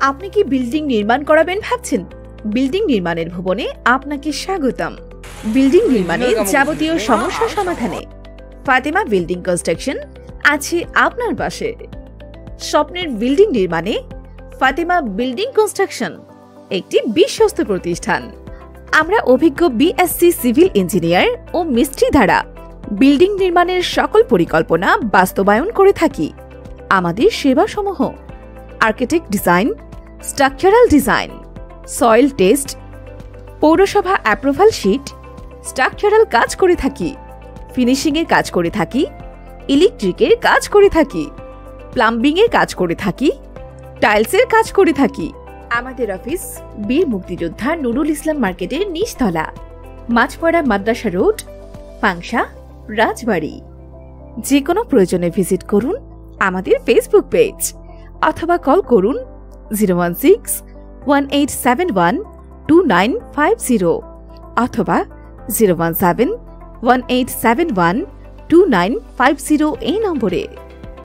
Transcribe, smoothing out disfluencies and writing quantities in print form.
আপনি কি বিল্ডিং নির্মাণ করাবেন ভাবছেন? বিল্ডিং নির্মাণের ভুবনে আপনাকে স্বাগতম। বিল্ডিং নির্মাণের যাবতীয় সমস্যা সমাধানে ফাতেমা বিল্ডিং কনস্ট্রাকশন আছে আপনার পাশে। স্বপ্নের বিল্ডিং নির্মাণে ফাতেমা বিল্ডিং কনস্ট্রাকশন একটি বিশ্বস্ত প্রতিষ্ঠান। আমরা অভিজ্ঞ বিএসসি সিভিল ইঞ্জিনিয়ার ও মিস্ত্রি দ্বারা বিল্ডিং নির্মাণের সকল পরিকল্পনা বাস্তবায়ন করে থাকি। আমাদের সেবাসমূহ architect design, structural design, soil test, পৌরসভা অ্যাপ্রুভাল শিট, স্ট্রাকচারাল কাজ করে থাকি, ফিনিশিংয়ের কাজ করে থাকি, ইলেকট্রিকের কাজ করে থাকি, প্লাম্বিংয়ের কাজ করে থাকি, টাইলসের কাজ করে থাকি। আমাদের অফিস বীর মুক্তিযোদ্ধা নুরুল ইসলাম মার্কেটের নিচতলা, মাছপাড়া মাদ্রাসা রোড, পাংশা, রাজবাড়ী। যে কোনো প্রয়োজনে ভিজিট করুন আমাদের ফেসবুক পেজ অথবা কল করুন 016-1871-2950 অথবা 017-1871-2950 এই নম্বরে।